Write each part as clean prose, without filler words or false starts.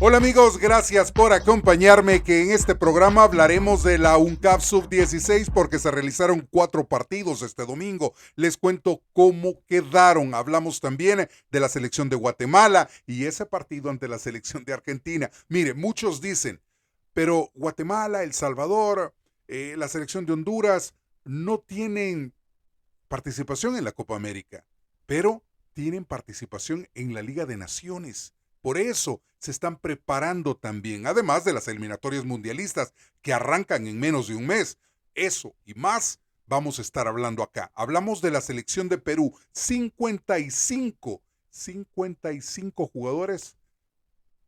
Hola amigos, gracias por acompañarme, que en este programa hablaremos de la UNCAF Sub-16 porque se realizaron 4 partidos este domingo. Les cuento cómo quedaron. Hablamos también de la selección de Guatemala y ese partido ante la selección de Argentina. Mire, muchos dicen, pero Guatemala, El Salvador, la selección de Honduras no tienen participación en la Copa América, pero tienen participación en la Liga de Naciones. Por eso se están preparando también, además de las eliminatorias mundialistas que arrancan en menos de un mes. Eso y más vamos a estar hablando acá. Hablamos de la selección de Perú, 55 jugadores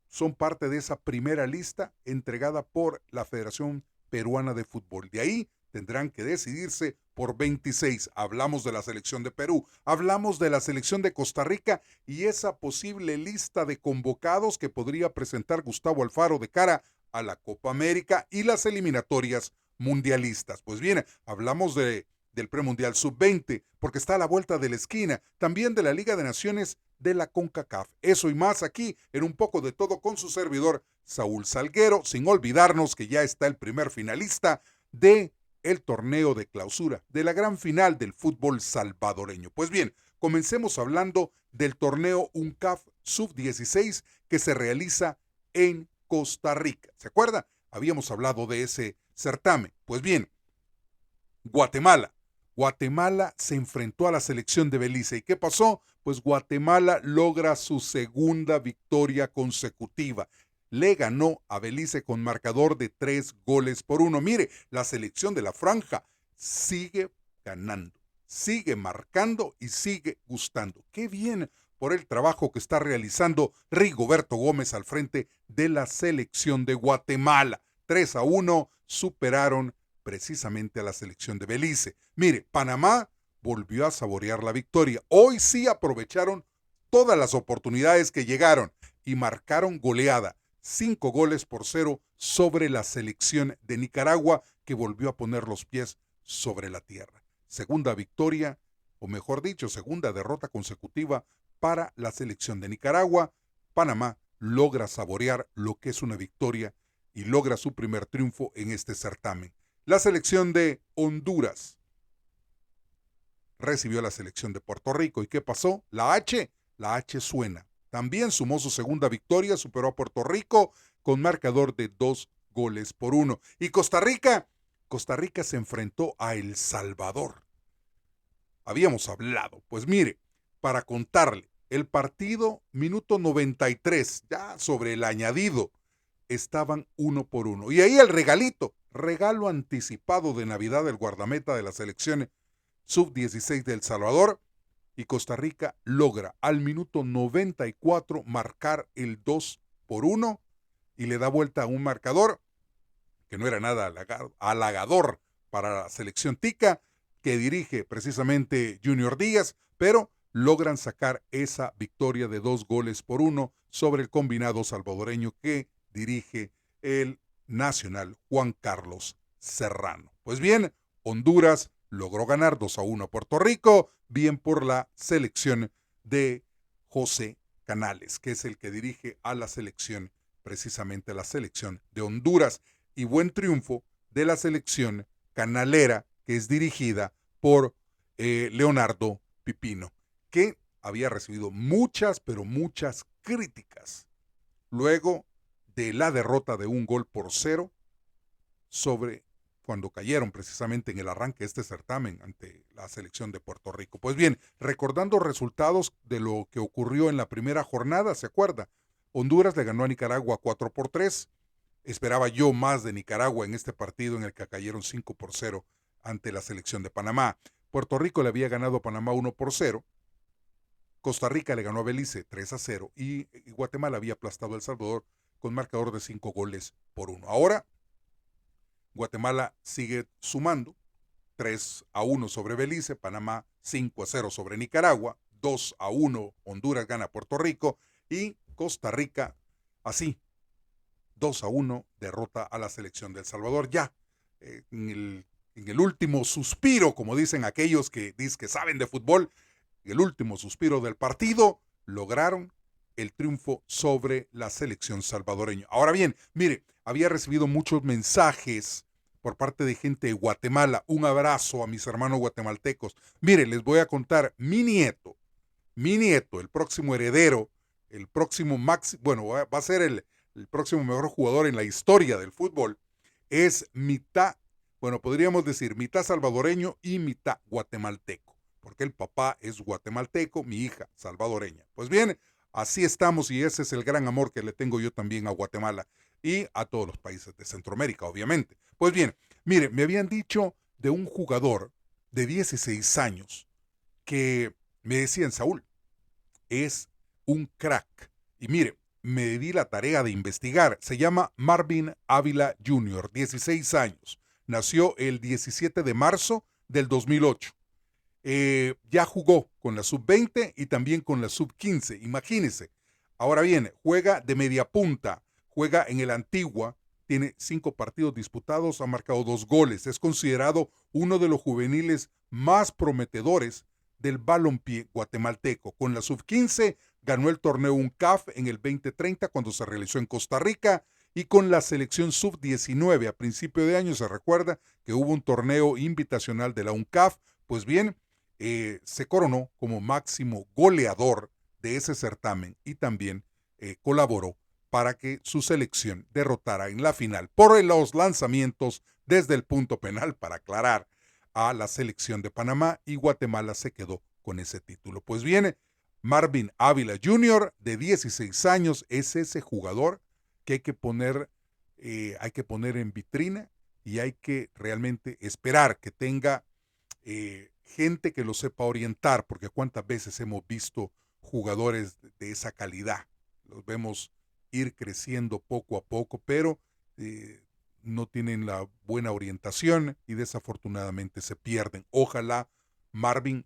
son parte de esa primera lista entregada por la Federación Peruana de Fútbol. De ahí tendrán que decidirse por 26. Hablamos de la selección de Perú, hablamos de la selección de Costa Rica y esa posible lista de convocados que podría presentar Gustavo Alfaro de cara a la Copa América y las eliminatorias mundialistas. Pues bien, hablamos del premundial sub-20, porque está a la vuelta de la esquina, también de la Liga de Naciones de la CONCACAF. Eso y más aquí en Un Poco de Todo con su servidor Saúl Salguero, sin olvidarnos que ya está el primer finalista de el torneo de clausura, de la gran final del fútbol salvadoreño. Pues bien, comencemos hablando del torneo UNCAF Sub-16 que se realiza en Costa Rica. ¿Se acuerda? Habíamos hablado de ese certamen. Pues bien, Guatemala. Guatemala se enfrentó a la selección de Belice. ¿Y qué pasó? Pues Guatemala logra su segunda victoria consecutiva. Le ganó a Belice con marcador de 3-1. Mire, la selección de la franja sigue ganando, sigue marcando y sigue gustando. Qué bien por el trabajo que está realizando Rigoberto Gómez al frente de la selección de Guatemala. 3-1 superaron precisamente a la selección de Belice. Mire, Panamá volvió a saborear la victoria. Hoy sí aprovecharon todas las oportunidades que llegaron y marcaron goleada, 5-0 sobre la selección de Nicaragua, que volvió a poner los pies sobre la tierra. Segunda victoria, o mejor dicho, segunda derrota consecutiva para la selección de Nicaragua. Panamá logra saborear lo que es una victoria y logra su primer triunfo en este certamen. La selección de Honduras recibió a la selección de Puerto Rico. ¿Y qué pasó? La H suena. También sumó su segunda victoria, superó a Puerto Rico con marcador de 2-1. Y Costa Rica se enfrentó a El Salvador. Habíamos hablado, pues mire, para contarle, el partido minuto 93, ya sobre el añadido, estaban 1-1. Y ahí el regalito, regalo anticipado de Navidad del guardameta de la selección sub-16 de El Salvador, y Costa Rica logra al minuto 94 marcar el 2-1 y le da vuelta a un marcador que no era nada halagador para la selección tica, que dirige precisamente Junior Díaz, pero logran sacar esa victoria de 2-1 sobre el combinado salvadoreño que dirige el nacional Juan Carlos Serrano. Pues bien, Honduras logró ganar 2-1 a Puerto Rico, bien por la selección de José Canales, que es el que dirige a la selección, precisamente la selección de Honduras, y buen triunfo de la selección canalera, que es dirigida por Leonardo Pipino, que había recibido muchas, pero muchas críticas luego de la derrota de 1-0 sobre cuando cayeron precisamente en el arranque de este certamen ante la selección de Puerto Rico. Pues bien, recordando resultados de lo que ocurrió en la primera jornada, ¿se acuerda? Honduras le ganó a Nicaragua 4-3. Esperaba yo más de Nicaragua en este partido en el que cayeron 5-0 ante la selección de Panamá. Puerto Rico le había ganado a Panamá 1-0. Costa Rica le ganó a Belice 3-0 y Guatemala había aplastado a El Salvador con marcador de 5-1. Ahora Guatemala sigue sumando 3-1 sobre Belice, Panamá 5-0 sobre Nicaragua, 2-1 Honduras gana a Puerto Rico y Costa Rica así 2-1 derrota a la selección de El Salvador. Ya en el último suspiro, como dicen aquellos que dicen que saben de fútbol, el último suspiro del partido, lograron el triunfo sobre la selección salvadoreña. Ahora bien, mire, había recibido muchos mensajes por parte de gente de Guatemala. Un abrazo a mis hermanos guatemaltecos. Mire, les voy a contar, mi nieto, el próximo heredero, el próximo bueno, va a ser el próximo mejor jugador en la historia del fútbol, es mitad, bueno, podríamos decir mitad salvadoreño y mitad guatemalteco, porque el papá es guatemalteco, mi hija salvadoreña. Pues bien, así estamos y ese es el gran amor que le tengo yo también a Guatemala y a todos los países de Centroamérica, obviamente. Pues bien, mire, me habían dicho de un jugador de 16 años que me decían, Saúl, es un crack. Y mire, me di la tarea de investigar. Se llama Marvin Ávila Jr., 16 años. Nació el 17 de marzo del 2008. Ya jugó con la sub-20 y también con la sub-15, imagínense. Ahora bien, juega de media punta, juega en el Antigua, tiene 5 partidos disputados, ha marcado 2 goles. Es considerado uno de los juveniles más prometedores del balompié guatemalteco. Con la sub-15 ganó el torneo UNCAF en el 2030 cuando se realizó en Costa Rica y con la selección sub-19 a principio de año se recuerda que hubo un torneo invitacional de la UNCAF. Pues bien, se coronó como máximo goleador de ese certamen y también colaboró para que su selección derrotara en la final por los lanzamientos desde el punto penal, para aclarar, a la selección de Panamá, y Guatemala se quedó con ese título. Pues viene Marvin Ávila Jr., de 16 años, es ese jugador que hay que poner en vitrina y hay que realmente esperar que tenga gente que lo sepa orientar, porque cuántas veces hemos visto jugadores de esa calidad. Los vemos ir creciendo poco a poco, pero no tienen la buena orientación y desafortunadamente se pierden. Ojalá Marvin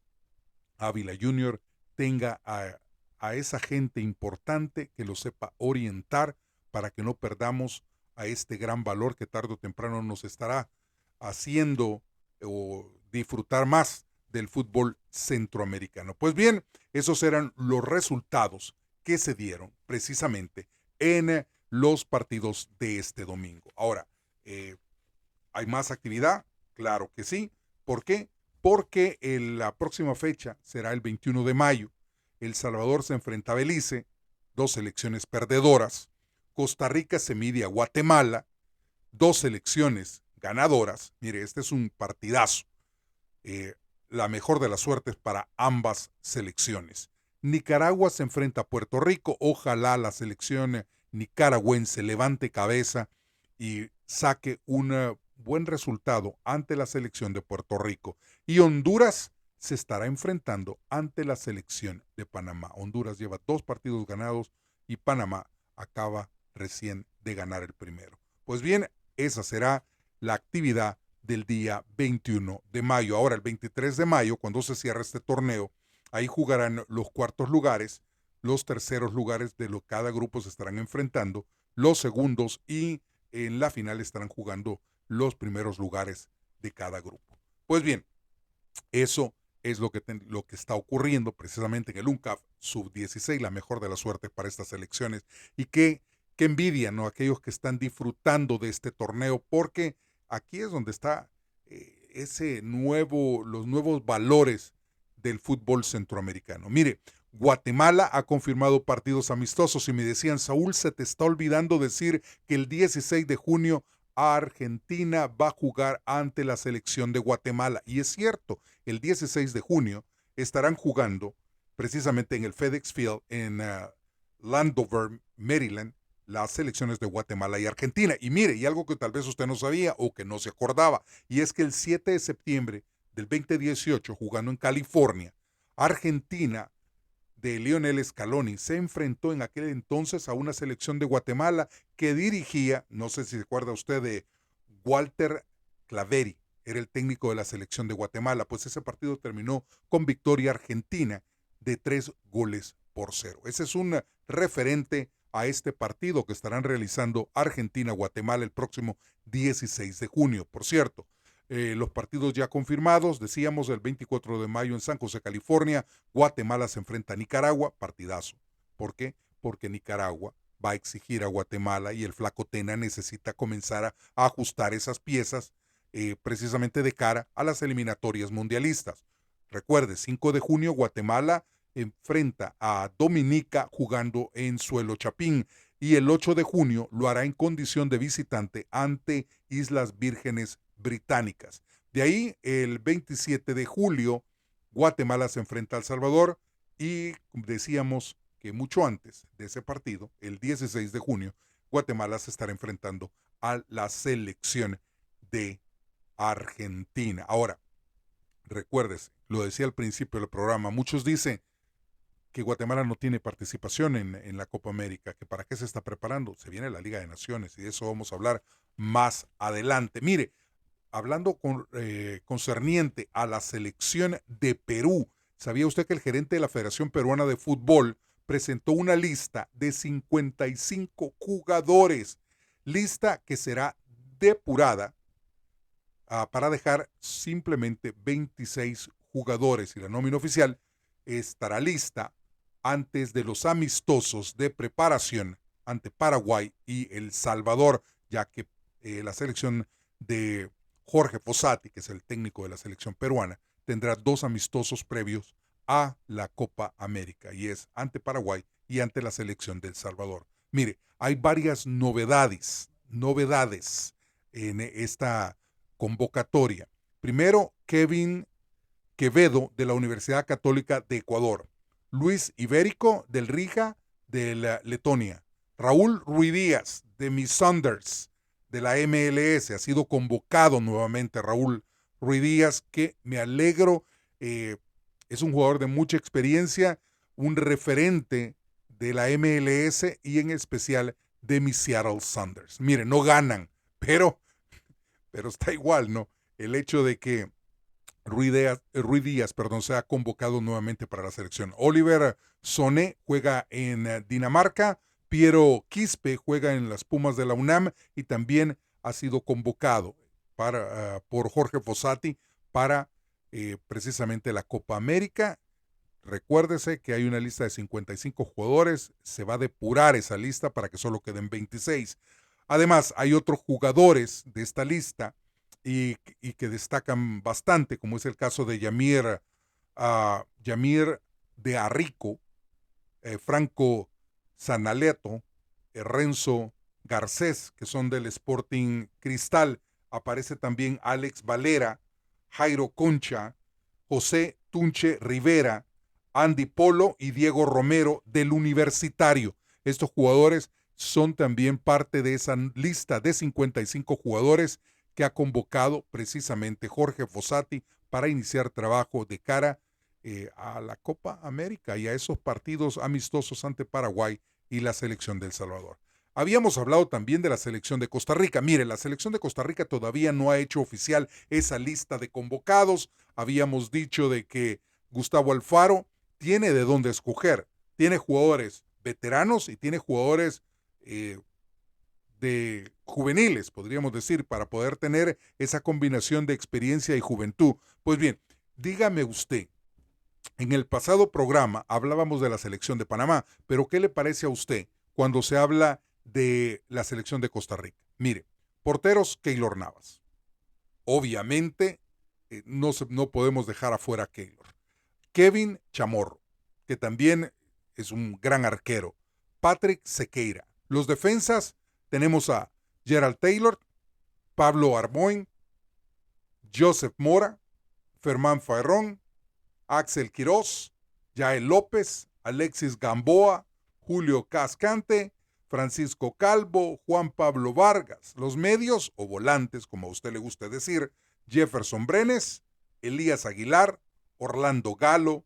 Ávila Jr. tenga a esa gente importante que lo sepa orientar para que no perdamos a este gran valor que tarde o temprano nos estará haciendo o disfrutar más del fútbol centroamericano. Pues bien, esos eran los resultados que se dieron precisamente en los partidos de este domingo. Ahora, ¿hay más actividad? Claro que sí. ¿Por qué? Porque la próxima fecha será el 21 de mayo. El Salvador se enfrenta a Belice, 2 selecciones perdedoras. Costa Rica se mide a Guatemala, 2 selecciones ganadoras. Mire, este es un partidazo. La mejor de las suertes para ambas selecciones. Nicaragua se enfrenta a Puerto Rico. Ojalá la selección nicaragüense levante cabeza y saque un buen resultado ante la selección de Puerto Rico. Y Honduras se estará enfrentando ante la selección de Panamá. Honduras lleva 2 partidos ganados y Panamá acaba recién de ganar el primero. Pues bien, esa será la actividad del día 21 de mayo. Ahora, el 23 de mayo, cuando se cierre este torneo, ahí jugarán los cuartos lugares, los terceros lugares de cada grupo se estarán enfrentando, los segundos, y en la final estarán jugando los primeros lugares de cada grupo. Pues bien, eso es lo que está ocurriendo precisamente en el UNCAF Sub-16, la mejor de las suertes para estas elecciones. Y qué envidia, ¿no? Aquellos que están disfrutando de este torneo, porque aquí es donde está los nuevos valores del fútbol centroamericano. Mire, Guatemala ha confirmado partidos amistosos y me decían, Saúl, se te está olvidando decir que el 16 de junio Argentina va a jugar ante la selección de Guatemala. Y es cierto, el 16 de junio estarán jugando precisamente en el FedEx Field en Landover, Maryland, las selecciones de Guatemala y Argentina. Y mire, y algo que tal vez usted no sabía o que no se acordaba, y es que el 7 de septiembre del 2018, jugando en California, Argentina de Lionel Scaloni se enfrentó en aquel entonces a una selección de Guatemala que dirigía, no sé si se acuerda usted de Walter Claveri, era el técnico de la selección de Guatemala. Pues ese partido terminó con victoria argentina de 3-0. Ese es un referente a este partido que estarán realizando Argentina-Guatemala el próximo 16 de junio. Por cierto, los partidos ya confirmados, decíamos el 24 de mayo en San José, California, Guatemala se enfrenta a Nicaragua, partidazo. ¿Por qué? porque Nicaragua va a exigir a Guatemala y el Flaco Tena necesita comenzar a ajustar esas piezas precisamente de cara a las eliminatorias mundialistas. Recuerde, 5 de junio Guatemala enfrenta a Dominica jugando en suelo chapín y el 8 de junio lo hará en condición de visitante ante Islas Vírgenes Británicas. De ahí, el 27 de julio, Guatemala se enfrenta a El Salvador y decíamos que mucho antes de ese partido, el 16 de junio, Guatemala se estará enfrentando a la selección de Argentina. Ahora, recuérdese, lo decía al principio del programa, muchos dicen que Guatemala no tiene participación en la Copa América, que para qué se está preparando. Se viene la Liga de Naciones y de eso vamos a hablar más adelante. Mire, hablando concerniente a la selección de Perú, ¿sabía usted que el gerente de la Federación Peruana de Fútbol presentó una lista de 55 jugadores? Lista que será depurada para dejar simplemente 26 jugadores y la nómina oficial estará lista antes de los amistosos de preparación ante Paraguay y El Salvador, ya que la selección de Jorge Fossati, que es el técnico de la selección peruana, tendrá 2 amistosos previos a la Copa América, y es ante Paraguay y ante la selección de El Salvador. Mire, hay varias novedades en esta convocatoria. Primero, Kevin Quevedo de la Universidad Católica de Ecuador, Luis Ibérico del Riga de la Letonia, Raúl Ruidíaz de Miss Saunders de la MLS, ha sido convocado nuevamente Raúl Ruidíaz, que me alegro, es un jugador de mucha experiencia, un referente de la MLS y en especial de Miss Seattle Saunders. Miren, no ganan, pero está igual, ¿no? El hecho de que Ruiz Díaz, se ha convocado nuevamente para la selección. Oliver Soné juega en Dinamarca, Piero Quispe juega en las Pumas de la UNAM y también ha sido convocado por Jorge Fossati para precisamente la Copa América. Recuérdese que hay una lista de 55 jugadores, se va a depurar esa lista para que solo queden 26. Además, hay otros jugadores de esta lista y que destacan bastante, como es el caso de Yamir de Arrico, Franco Sanaleto, Renzo Garcés, que son del Sporting Cristal. Aparece también Alex Valera, Jairo Concha, José Tunche Rivera, Andy Polo y Diego Romero del Universitario. Estos jugadores son también parte de esa lista de 55 jugadores que ha convocado precisamente Jorge Fossati para iniciar trabajo de cara a la Copa América y a esos partidos amistosos ante Paraguay y la selección de El Salvador. Habíamos hablado también de la selección de Costa Rica. Mire, la selección de Costa Rica todavía no ha hecho oficial esa lista de convocados. Habíamos dicho de que Gustavo Alfaro tiene de dónde escoger. Tiene jugadores veteranos y tiene jugadores de juveniles, podríamos decir, para poder tener esa combinación de experiencia y juventud. Pues bien, dígame usted, en el pasado programa hablábamos de la selección de Panamá, pero ¿qué le parece a usted cuando se habla de la selección de Costa Rica? Mire, porteros, Keylor Navas. Obviamente, no podemos dejar afuera a Keylor. Kevin Chamorro, que también es un gran arquero. Patrick Sequeira. Los defensas, tenemos a Gerald Taylor, Pablo Armoin, Joseph Mora, Fermán Farrón, Axel Quirós, Yael López, Alexis Gamboa, Julio Cascante, Francisco Calvo, Juan Pablo Vargas. Los medios o volantes, como a usted le gusta decir, Jefferson Brenes, Elías Aguilar, Orlando Galo,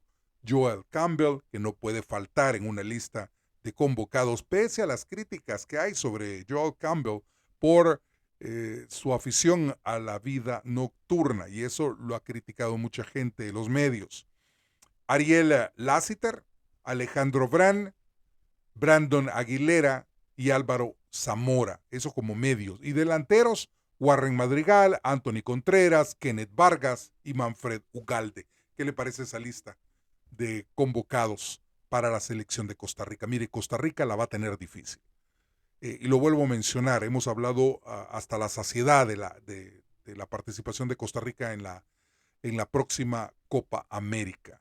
Joel Campbell, que no puede faltar en una lista de convocados, pese a las críticas que hay sobre Joel Campbell por su afición a la vida nocturna, y eso lo ha criticado mucha gente de los medios. Ariel Lassiter, Alejandro Brandon Aguilera y Álvaro Zamora, eso como medios. Y delanteros, Warren Madrigal, Anthony Contreras, Kenneth Vargas y Manfred Ugalde. ¿Qué le parece esa lista de convocados para la selección de Costa Rica. Mire, Costa Rica la va a tener difícil. Y lo vuelvo a mencionar, hemos hablado hasta la saciedad de la participación de Costa Rica en la próxima Copa América.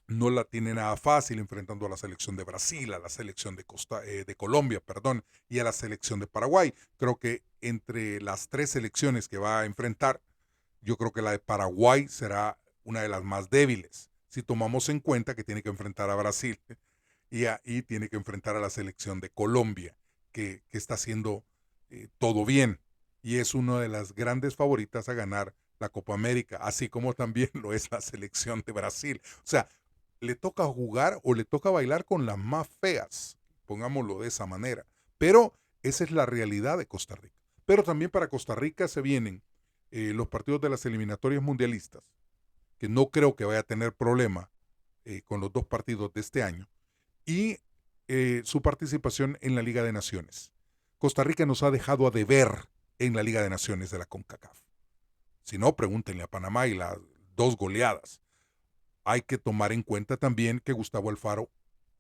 No la tiene nada fácil enfrentando a la selección de Brasil, a la selección de Colombia, perdón, y a la selección de Paraguay. Creo que entre las tres selecciones que va a enfrentar, yo creo que la de Paraguay será una de las más débiles, si tomamos en cuenta que tiene que enfrentar a Brasil y ahí tiene que enfrentar a la selección de Colombia, que está haciendo todo bien y es una de las grandes favoritas a ganar la Copa América, así como también lo es la selección de Brasil. O sea, le toca jugar o le toca bailar con las más feas, pongámoslo de esa manera. Pero esa es la realidad de Costa Rica. Pero también para Costa Rica se vienen los partidos de las eliminatorias mundialistas, que no creo que vaya a tener problema con los dos partidos de este año, y su participación en la Liga de Naciones. Costa Rica nos ha dejado a deber en la Liga de Naciones de la CONCACAF. Si no, pregúntenle a Panamá y las 2 goleadas. Hay que tomar en cuenta también que Gustavo Alfaro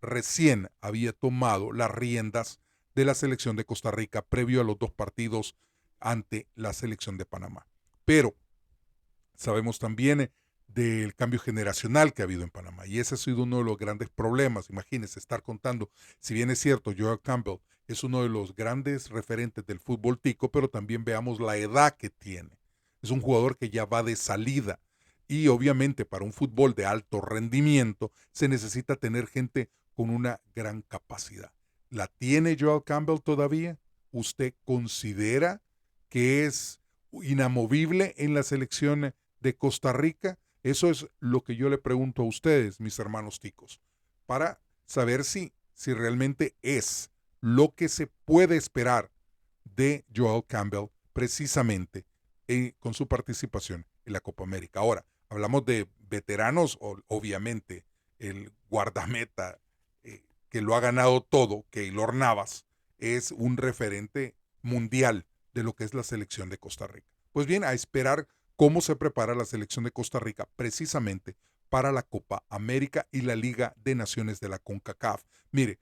recién había tomado las riendas de la selección de Costa Rica previo a los 2 partidos ante la selección de Panamá. Pero sabemos también del cambio generacional que ha habido en Panamá y ese ha sido uno de los grandes problemas. Imagínense estar contando, si bien es cierto, Joel Campbell es uno de los grandes referentes del fútbol tico, pero también veamos la edad que tiene. Es un jugador que ya va de salida. Y obviamente para un fútbol de alto rendimiento se necesita tener gente con una gran capacidad. ¿La tiene Joel Campbell todavía? ¿Usted considera que es inamovible en la selección de Costa Rica? Eso es lo que yo le pregunto a ustedes, mis hermanos ticos, para saber si realmente es lo que se puede esperar de Joel Campbell precisamente con su participación en la Copa América. Ahora, hablamos de veteranos, obviamente el guardameta que lo ha ganado todo, Keylor Navas, es un referente mundial de lo que es la selección de Costa Rica. Pues bien, a esperar cómo se prepara la selección de Costa Rica precisamente para la Copa América y la Liga de Naciones de la CONCACAF. Mire,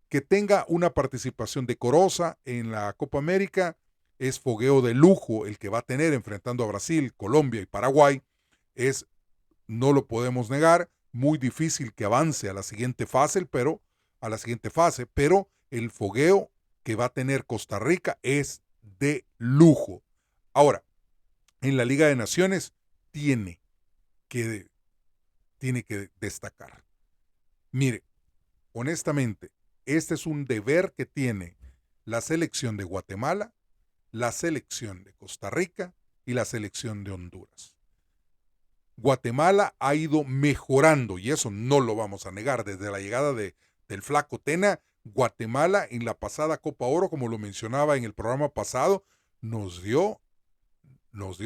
que tenga una participación decorosa en la Copa América es fogueo de lujo el que va a tener enfrentando a Brasil, Colombia y Paraguay. No lo podemos negar, muy difícil que avance a la siguiente fase, pero el fogueo que va a tener Costa Rica es de lujo. Ahora, en la Liga de Naciones tiene que destacar. Mire, honestamente, este es un deber que tiene la selección de Guatemala, la selección de Costa Rica y la selección de Honduras. Guatemala ha ido mejorando y eso no lo vamos a negar. Desde la llegada del Flaco Tena, Guatemala en la pasada Copa Oro, como lo mencionaba en el programa pasado, nos dio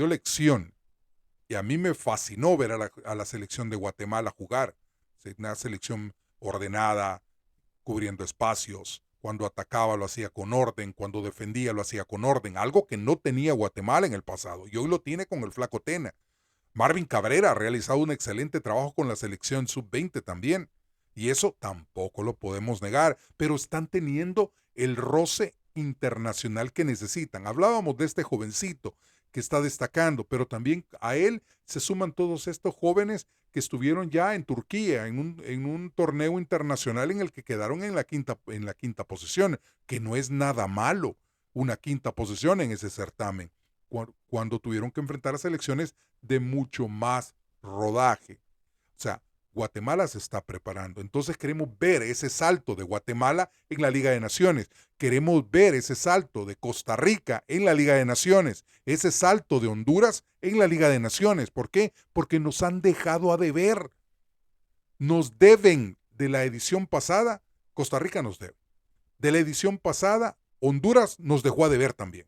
lección. Y a mí me fascinó ver a la selección de Guatemala jugar. Una selección ordenada, cubriendo espacios. Cuando atacaba lo hacía con orden, cuando defendía lo hacía con orden. Algo que no tenía Guatemala en el pasado y hoy lo tiene con el Flaco Tena. Marvin Cabrera ha realizado un excelente trabajo con la selección sub-20 también. Y eso tampoco lo podemos negar, pero están teniendo el roce internacional que necesitan. Hablábamos de este jovencito que está destacando, pero también a él se suman todos estos jóvenes que estuvieron ya en Turquía, en un torneo internacional en el que quedaron en la quinta posición, que no es nada malo una quinta posición en ese certamen, cuando tuvieron que enfrentar a selecciones de mucho más rodaje. O sea, Guatemala se está preparando. Entonces queremos ver ese salto de Guatemala en la Liga de Naciones. Queremos ver ese salto de Costa Rica en la Liga de Naciones. Ese salto de Honduras en la Liga de Naciones. ¿Por qué? Porque nos han dejado a deber. Nos deben de la edición pasada. Costa Rica nos debe. De la edición pasada, Honduras nos dejó a deber también.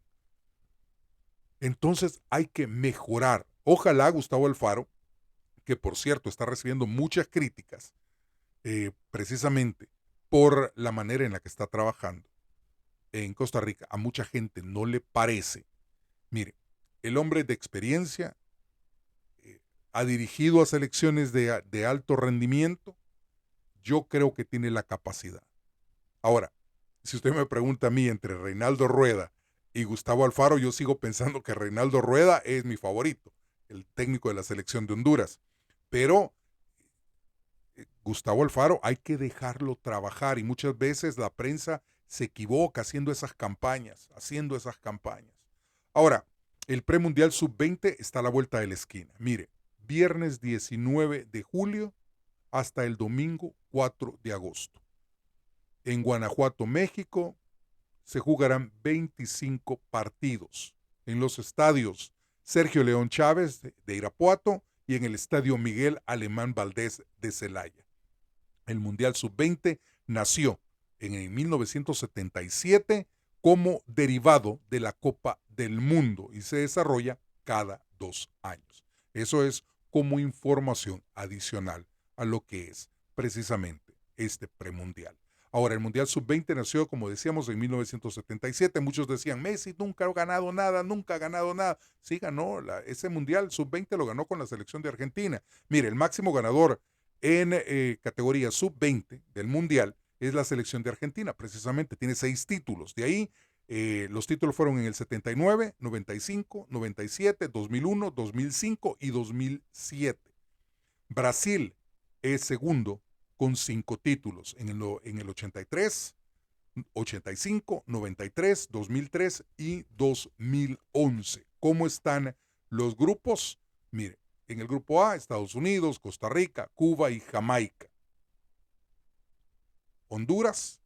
Entonces hay que mejorar. Ojalá Gustavo Alfaro, que por cierto está recibiendo muchas críticas, precisamente por la manera en la que está trabajando en Costa Rica, a mucha gente no le parece. Mire, el hombre de experiencia ha dirigido a selecciones de alto rendimiento, yo creo que tiene la capacidad. Ahora, si usted me pregunta a mí entre Reinaldo Rueda y Gustavo Alfaro, yo sigo pensando que Reinaldo Rueda es mi favorito, el técnico de la selección de Honduras. Pero Gustavo Alfaro hay que dejarlo trabajar y muchas veces la prensa se equivoca haciendo esas campañas. Ahora, el premundial sub-20 está a la vuelta de la esquina. Mire, viernes 19 de julio hasta el domingo 4 de agosto. En Guanajuato, México, se jugarán 25 partidos en los estadios Sergio León Chávez de Irapuato y en el estadio Miguel Alemán Valdés de Celaya. El Mundial Sub-20 nació en 1977 como derivado de la Copa del Mundo y se desarrolla cada 2 años. Eso es como información adicional a lo que es precisamente este premundial. Ahora, el Mundial Sub-20 nació, como decíamos, en 1977. Muchos decían, Messi nunca ha ganado nada. Sí ganó, ese Mundial Sub-20 lo ganó con la selección de Argentina. Mire, el máximo ganador en categoría Sub-20 del Mundial es la selección de Argentina, precisamente. Tiene 6 títulos. De ahí, los títulos fueron en el 79, 95, 97, 2001, 2005 y 2007. Brasil es segundo con 5 títulos en el 83, 85, 93, 2003 y 2011. ¿Cómo están los grupos? Mire, en el grupo A, Estados Unidos, Costa Rica, Cuba y Jamaica. Honduras,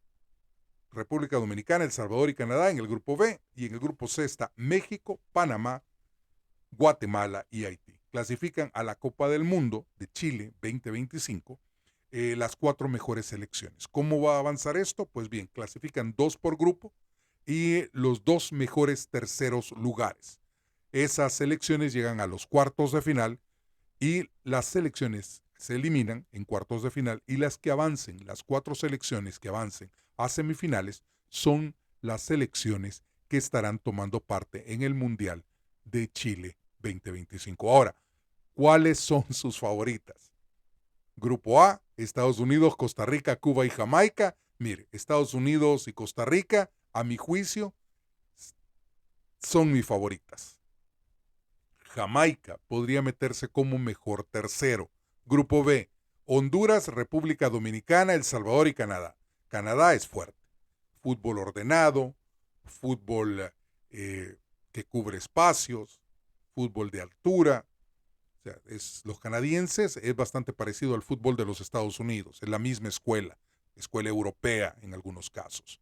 República Dominicana, El Salvador y Canadá en el grupo B. Y en el grupo C está México, Panamá, Guatemala y Haití. Clasifican a la Copa del Mundo de Chile 2025 las 4 mejores selecciones. ¿Cómo va a avanzar esto? Pues bien, clasifican 2 por grupo y los 2 mejores terceros lugares. Esas selecciones llegan a los cuartos de final y las selecciones se eliminan en cuartos de final y las que avancen, las 4 selecciones que avancen a semifinales son las selecciones que estarán tomando parte en el Mundial de Chile 2025. Ahora, ¿cuáles son sus favoritas? Grupo A, Estados Unidos, Costa Rica, Cuba y Jamaica. Mire, Estados Unidos y Costa Rica, a mi juicio, son mis favoritas. Jamaica podría meterse como mejor tercero. Grupo B, Honduras, República Dominicana, El Salvador y Canadá. Canadá es fuerte. Fútbol ordenado, fútbol que cubre espacios, fútbol de altura. O sea, los canadienses es bastante parecido al fútbol de los Estados Unidos, es la misma escuela europea en algunos casos.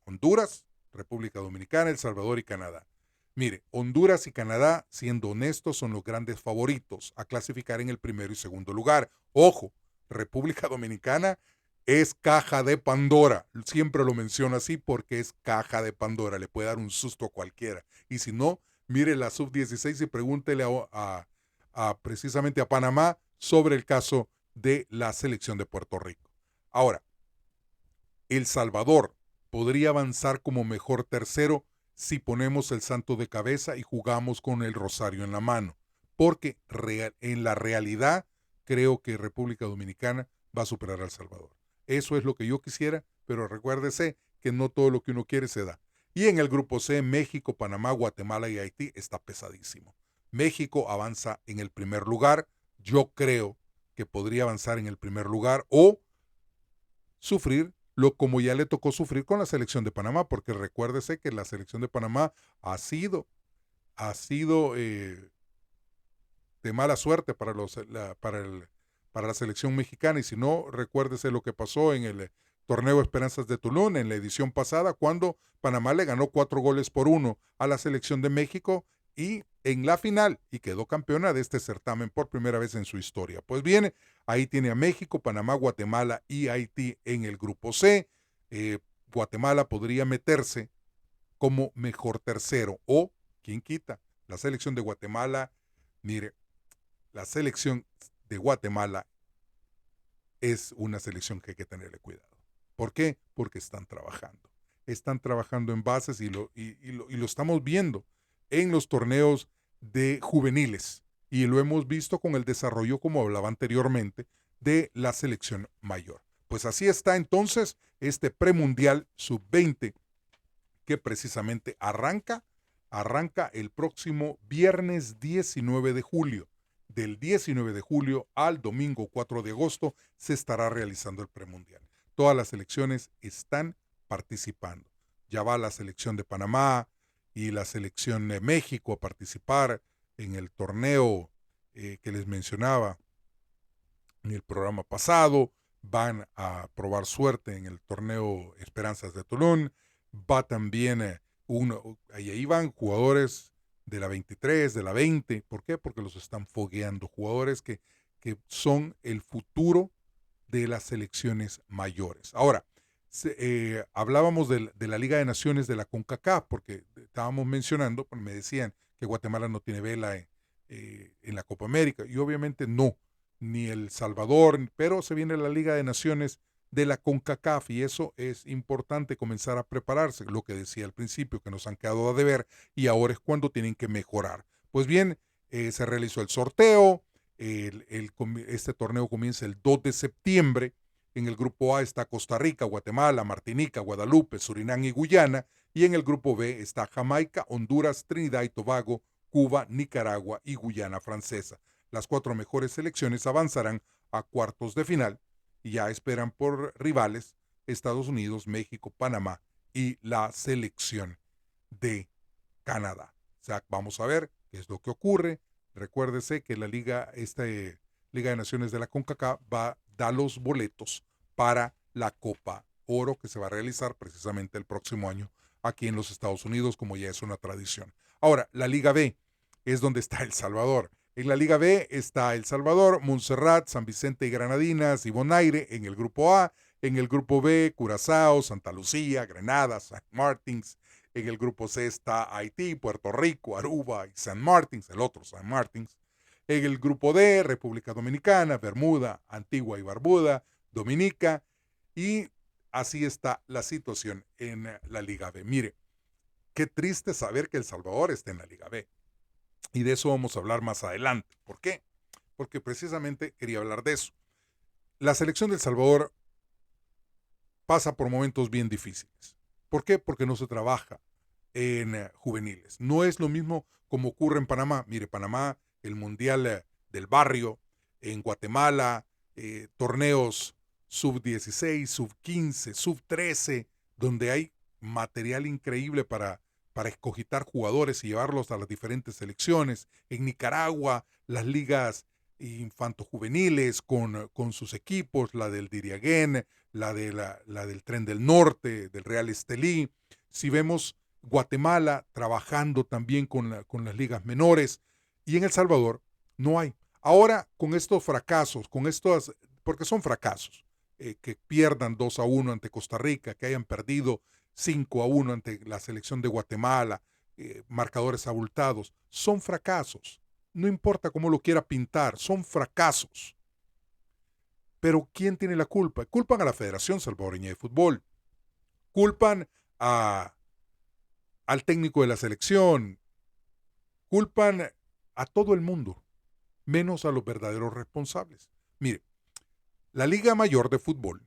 Honduras, República Dominicana, El Salvador y Canadá. Mire, Honduras y Canadá, siendo honestos, son los grandes favoritos a clasificar en el primero y segundo lugar. Ojo, República Dominicana es caja de Pandora. Siempre lo menciono así porque es caja de Pandora. Le puede dar un susto a cualquiera. Y si no, mire la sub-16 y pregúntele precisamente a Panamá sobre el caso de la selección de Puerto Rico. Ahora, El Salvador podría avanzar como mejor tercero si ponemos el santo de cabeza y jugamos con el rosario en la mano, porque en la realidad creo que República Dominicana va a superar a El Salvador. Eso es lo que yo quisiera, pero recuérdese que no todo lo que uno quiere se da. Y en el grupo C, México, Panamá, Guatemala y Haití está pesadísimo. México avanza en el primer lugar. Yo creo que podría avanzar en el primer lugar o sufrir como ya le tocó sufrir con la selección de Panamá, porque recuérdese que la selección de Panamá ha sido de mala suerte para la selección mexicana. Y si no, recuérdese lo que pasó en el torneo Esperanzas de Tulum en la edición pasada, cuando Panamá le ganó 4-1 a la selección de México y en la final, y quedó campeona de este certamen por primera vez en su historia. Pues bien, ahí tiene a México, Panamá, Guatemala y Haití en el grupo C. Guatemala podría meterse como mejor tercero o, ¿quién quita? La selección de Guatemala, mire, la selección de Guatemala es una selección que hay que tenerle cuidado. ¿Por qué? Porque están trabajando en bases y lo estamos viendo en los torneos de juveniles y lo hemos visto con el desarrollo, como hablaba anteriormente, de la selección mayor. Pues así está entonces este premundial sub-20 que precisamente arranca el próximo viernes 19 de julio. Del 19 de julio al domingo 4 de agosto se estará realizando el premundial. Todas las selecciones están participando. Ya va la selección de Panamá y la selección de México a participar en el torneo que les mencionaba en el programa pasado. Van a probar suerte en el torneo Esperanzas de Tulum. Va también ahí van jugadores de la 23, de la 20. ¿Por qué? Porque los están fogueando. Jugadores que son el futuro de las selecciones mayores. Ahora, hablábamos de la Liga de Naciones de la CONCACAF, porque estábamos mencionando, pues me decían que Guatemala no tiene vela en la Copa América, y obviamente no, ni El Salvador, pero se viene la Liga de Naciones de la CONCACAF, y eso es importante comenzar a prepararse, lo que decía al principio, que nos han quedado a deber, y ahora es cuando tienen que mejorar. Pues bien, se realizó el sorteo, este torneo comienza el 2 de septiembre. En el grupo A está Costa Rica, Guatemala, Martinica, Guadalupe, Surinam y Guyana. Y en el grupo B está Jamaica, Honduras, Trinidad y Tobago, Cuba, Nicaragua y Guyana Francesa. Las 4 mejores selecciones avanzarán a cuartos de final y ya esperan por rivales Estados Unidos, México, Panamá y la selección de Canadá. O sea, vamos a ver qué es lo que ocurre. Recuérdese que la Liga de Naciones de la CONCACAF da los boletos para la Copa Oro que se va a realizar precisamente el próximo año aquí en los Estados Unidos, como ya es una tradición. Ahora, la Liga B es donde está El Salvador. En la Liga B está El Salvador, Montserrat, San Vicente y Granadinas y Bonaire en el grupo A. En el grupo B, Curazao, Santa Lucía, Grenada, San Martins. En el grupo C está Haití, Puerto Rico, Aruba y San Martins, el otro San Martins. En el grupo D, República Dominicana, Bermuda, Antigua y Barbuda, Dominica. Y así está la situación en la Liga B. Mire, qué triste saber que El Salvador está en la Liga B. Y de eso vamos a hablar más adelante. ¿Por qué? Porque precisamente quería hablar de eso. La selección de El Salvador pasa por momentos bien difíciles. ¿Por qué? Porque no se trabaja en juveniles. No es lo mismo como ocurre en Panamá. Mire, Panamá, el Mundial del Barrio, en Guatemala, torneos sub-16, sub-15, sub-13, donde hay material increíble para escogitar jugadores y llevarlos a las diferentes selecciones. En Nicaragua, las ligas infantojuveniles con sus equipos, la del Diriagén, la del Tren del Norte, del Real Estelí. Si vemos Guatemala trabajando también con las ligas menores, y en El Salvador no hay. Ahora, con estos fracasos, porque son fracasos, que pierdan 2-1 ante Costa Rica, que hayan perdido 5-1 ante la selección de Guatemala, marcadores abultados, son fracasos. No importa cómo lo quiera pintar, son fracasos. Pero ¿quién tiene la culpa? Culpan a la Federación Salvadoreña de Fútbol, culpan al técnico de la selección, culpan a todo el mundo, menos a los verdaderos responsables. Mire, la Liga Mayor de Fútbol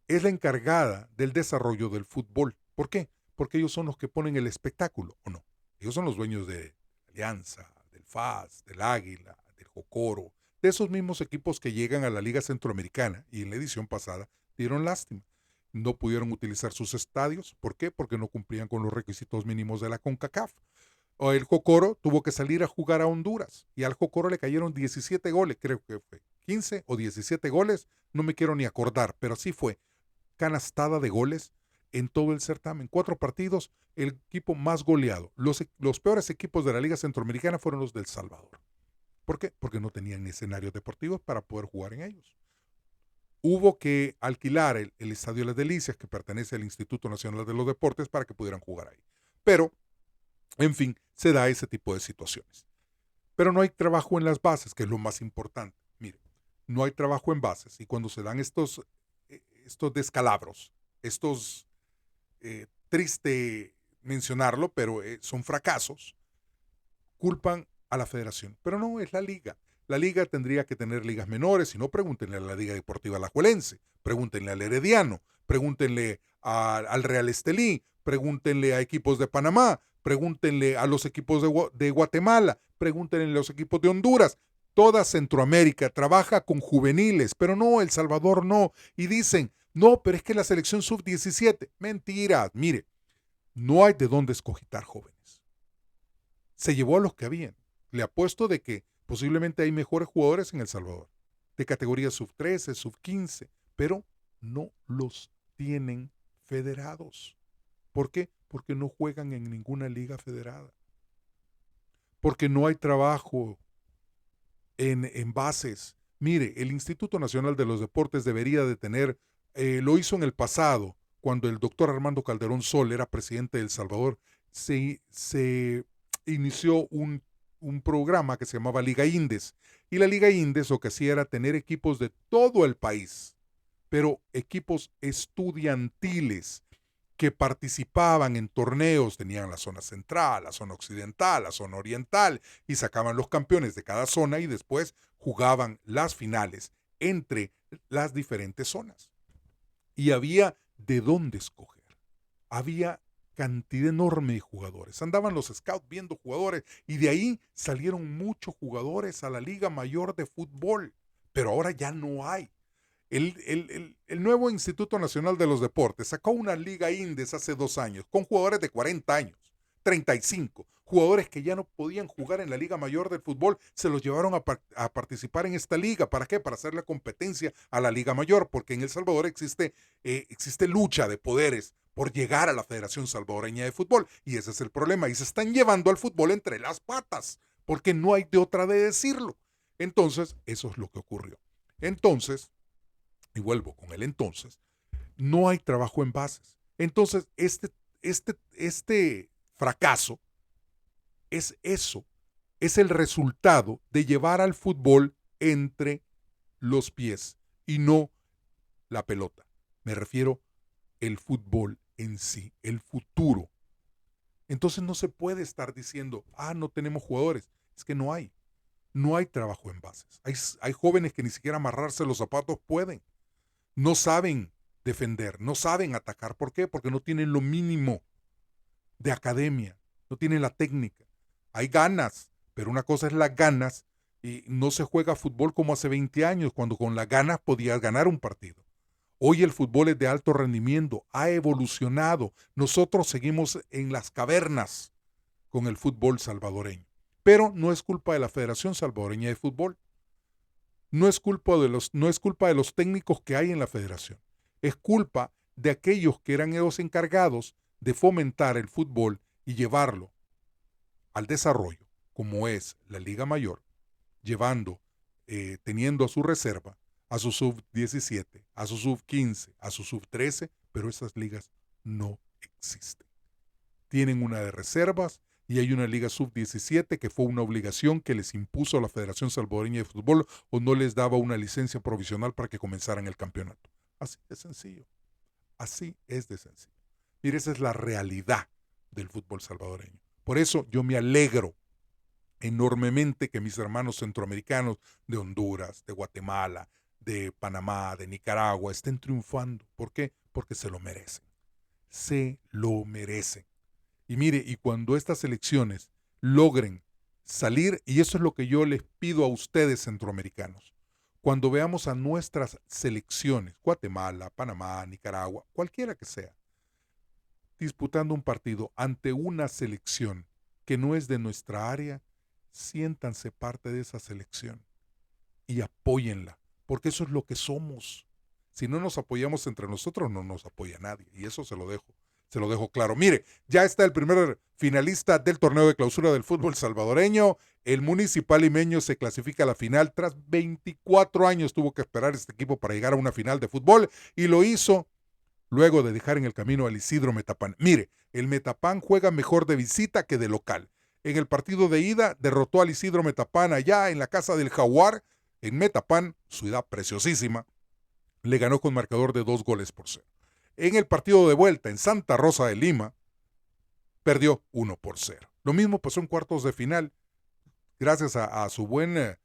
es la encargada del desarrollo del fútbol. ¿Por qué? Porque ellos son los que ponen el espectáculo, ¿o no? Ellos son los dueños de Alianza, del FAS, del Águila, del Jocoro, de esos mismos equipos que llegan a la Liga Centroamericana y en la edición pasada dieron lástima. No pudieron utilizar sus estadios. ¿Por qué? Porque no cumplían con los requisitos mínimos de la CONCACAF. O el Jocoro tuvo que salir a jugar a Honduras y al Jocoro le cayeron 17 goles, creo que fue 15 o 17 goles, no me quiero ni acordar, pero sí fue canastada de goles en todo el certamen. 4 partidos, el equipo más goleado. Los peores equipos de la Liga Centroamericana fueron los del Salvador. ¿Por qué? Porque no tenían escenarios deportivos para poder jugar en ellos. Hubo que alquilar el Estadio de las Delicias, que pertenece al Instituto Nacional de los Deportes, para que pudieran jugar ahí. Pero, en fin, se da ese tipo de situaciones. Pero no hay trabajo en las bases, que es lo más importante. Mire, no hay trabajo en bases. Y cuando se dan estos descalabros, triste mencionarlo, pero son fracasos, culpan a la federación. Pero no, es la liga. La liga tendría que tener ligas menores, si no, pregúntenle a la Liga Deportiva Alajuelense, pregúntenle al Herediano, pregúntenle al Real Estelí, pregúntenle a equipos de Panamá, pregúntenle a los equipos de Guatemala, pregúntenle a los equipos de Honduras. Toda Centroamérica trabaja con juveniles, pero no, El Salvador no. Y dicen, no, pero es que la selección sub-17, mentira, mire, no hay de dónde escogitar jóvenes. Se llevó a los que habían. Le apuesto de que posiblemente hay mejores jugadores en El Salvador, de categoría sub-13, sub-15, pero no los tienen federados. ¿Por qué? Porque no juegan en ninguna liga federada. Porque no hay trabajo en bases. Mire, el Instituto Nacional de los Deportes debería de tener, lo hizo en el pasado, cuando el doctor Armando Calderón Sol era presidente de El Salvador, se inició un programa que se llamaba Liga Indes. Y la Liga Indes lo que hacía era tener equipos de todo el país, pero equipos estudiantiles que participaban en torneos, tenían la zona central, la zona occidental, la zona oriental, y sacaban los campeones de cada zona y después jugaban las finales entre las diferentes zonas. Y había de dónde escoger. Había cantidad enorme de jugadores. Andaban los scouts viendo jugadores y de ahí salieron muchos jugadores a la Liga Mayor de Fútbol. Pero ahora ya no hay. El nuevo Instituto Nacional de los Deportes sacó una Liga Indes hace 2 años con jugadores de 40 años, 35. Jugadores que ya no podían jugar en la Liga Mayor del Fútbol, se los llevaron a participar en esta liga. ¿Para qué? Para hacerle competencia a la Liga Mayor, porque en El Salvador existe lucha de poderes por llegar a la Federación Salvadoreña de Fútbol, y ese es el problema, y se están llevando al fútbol entre las patas, porque no hay de otra de decirlo. Entonces, eso es lo que ocurrió. Entonces, y vuelvo con el entonces, no hay trabajo en bases. Entonces, este fracaso es eso, es el resultado de llevar al fútbol entre los pies y no la pelota. Me refiero el fútbol en sí, el futuro. Entonces no se puede estar diciendo, no tenemos jugadores. Es que no hay trabajo en bases. Hay jóvenes que ni siquiera amarrarse los zapatos pueden. No saben defender, no saben atacar. ¿Por qué? Porque no tienen lo mínimo de academia, no tienen la técnica. Hay ganas, pero una cosa es las ganas y no se juega fútbol como hace 20 años, cuando con las ganas podías ganar un partido. Hoy el fútbol es de alto rendimiento, ha evolucionado. Nosotros seguimos en las cavernas con el fútbol salvadoreño. Pero no es culpa de la Federación Salvadoreña de Fútbol. No es culpa de los técnicos que hay en la federación. Es culpa de aquellos que eran los encargados de fomentar el fútbol y llevarlo al desarrollo, como es la Liga Mayor, teniendo a su reserva a su sub-17, a su sub-15, a su sub-13, pero esas ligas no existen. Tienen una de reservas y hay una liga sub-17 que fue una obligación que les impuso la Federación Salvadoreña de Fútbol o no les daba una licencia provisional para que comenzaran el campeonato. Así de sencillo. Así es de sencillo. Mire, esa es la realidad del fútbol salvadoreño. Por eso yo me alegro enormemente que mis hermanos centroamericanos de Honduras, de Guatemala, de Panamá, de Nicaragua estén triunfando. ¿Por qué? Porque se lo merecen. Se lo merecen. Y mire, y cuando estas elecciones logren salir, y eso es lo que yo les pido a ustedes centroamericanos, cuando veamos a nuestras selecciones, Guatemala, Panamá, Nicaragua, cualquiera que sea, disputando un partido ante una selección que no es de nuestra área, siéntanse parte de esa selección y apóyenla, porque eso es lo que somos. Si no nos apoyamos entre nosotros, no nos apoya nadie, y eso se lo dejo claro. Mire, ya está el primer finalista del torneo de clausura del fútbol salvadoreño. El Municipal Limeño se clasifica a la final. Tras 24 años tuvo que esperar este equipo para llegar a una final de fútbol, y lo hizo luego de dejar en el camino al Isidro Metapán. Mire, el Metapán juega mejor de visita que de local. En el partido de ida derrotó al Isidro Metapán allá en la casa del Jaguar. En Metapán, ciudad preciosísima, le ganó con marcador de 2-0. En el partido de vuelta en Santa Rosa de Lima, perdió 1-0. Lo mismo pasó en cuartos de final. Gracias a su buen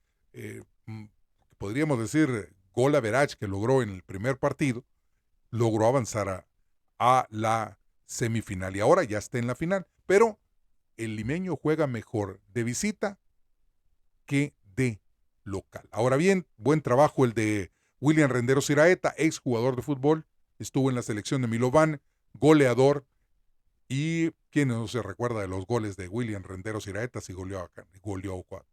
podríamos decir, gol average que logró en el primer partido, logró avanzar a la semifinal y ahora ya está en la final. Pero el limeño juega mejor de visita que de local. Ahora bien, buen trabajo el de William Renderos Iraeta, exjugador de fútbol, estuvo en la selección de Milovan, goleador, y quién no se recuerda de los goles de William Renderos Iraeta, si goleó a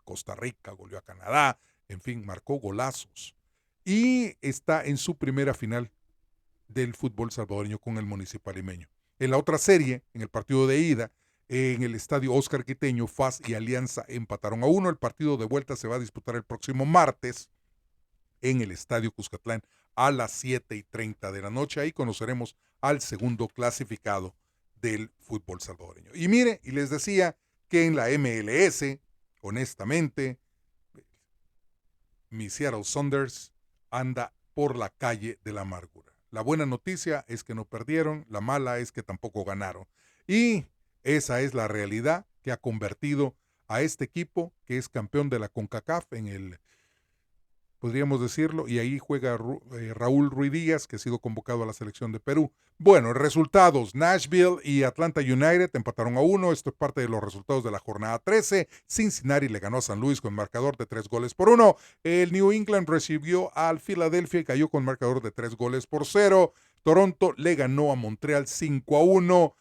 Costa Rica, goleó a Canadá, en fin, marcó golazos. Y está en su primera final del fútbol salvadoreño con el Municipal Limeño. En la otra serie, en el partido de ida, en el estadio Óscar Quiteño, FAS y Alianza empataron a 1. El partido de vuelta se va a disputar el próximo martes en el estadio Cuscatlán a las 7:30 de la noche. Ahí conoceremos al segundo clasificado del fútbol salvadoreño. Y mire, y les decía que en la MLS, honestamente, mi Seattle Sounders anda por la calle de la amargura. La buena noticia es que no perdieron, la mala es que tampoco ganaron. Y esa es la realidad que ha convertido a este equipo, que es campeón de la CONCACAF en el, podríamos decirlo, y ahí juega Raúl Ruiz Díaz, que ha sido convocado a la selección de Perú. Bueno, resultados: Nashville y Atlanta United empataron a 1, esto es parte de los resultados de la jornada 13. Cincinnati le ganó a San Luis con marcador de 3-1. El New England recibió al Philadelphia y cayó con marcador de 3-0. Toronto le ganó a Montreal 5-1.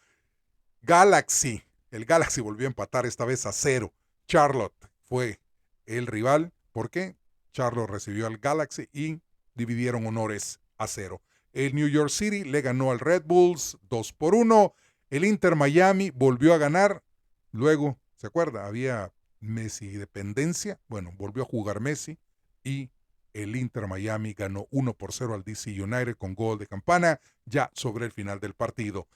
El Galaxy volvió a empatar, esta vez a 0. Charlotte fue el rival. ¿Por qué? Charlotte recibió al Galaxy y dividieron honores a 0. El New York City le ganó al Red Bulls 2-1. El Inter Miami volvió a ganar. Luego, ¿se acuerda? Había Messi dependencia. Bueno, volvió a jugar Messi y el Inter Miami ganó 1-0 al DC United con gol de campana ya sobre el final del partido.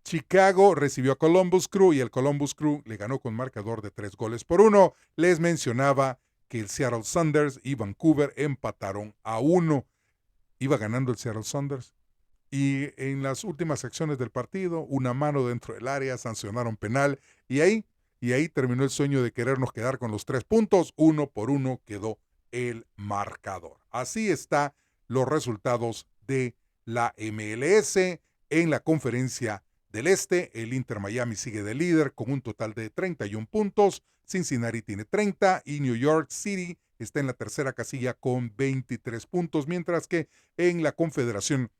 Chicago recibió a Columbus Crew y el Columbus Crew le ganó con marcador de 3-1. Les mencionaba que el Seattle Sounders y Vancouver empataron a 1. Iba ganando el Seattle Sounders y en las últimas secciones del partido, una mano dentro del área, sancionaron penal y ahí terminó el sueño de querernos quedar con los 3 puntos. 1-1 quedó el marcador. Así están los resultados de la MLS. En la conferencia del Este, el Inter Miami sigue de líder con un total de 31 puntos. Cincinnati tiene 30 y New York City está en la tercera casilla con 23 puntos, mientras que en la Confederación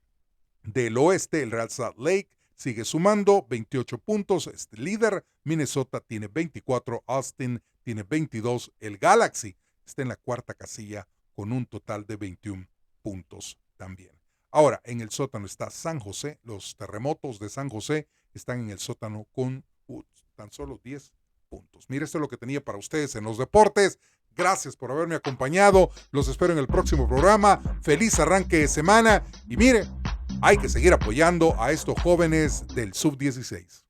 del Oeste, el Real Salt Lake sigue sumando 28 puntos, es líder. Minnesota tiene 24, Austin tiene 22, el Galaxy está en la cuarta casilla con un total de 21 puntos también. Ahora, en el sótano está San José. Los Terremotos de San José están en el sótano con tan solo 10 puntos. Mire, esto es lo que tenía para ustedes en los deportes. Gracias por haberme acompañado. Los espero en el próximo programa. Feliz arranque de semana. Y mire, hay que seguir apoyando a estos jóvenes del Sub-16.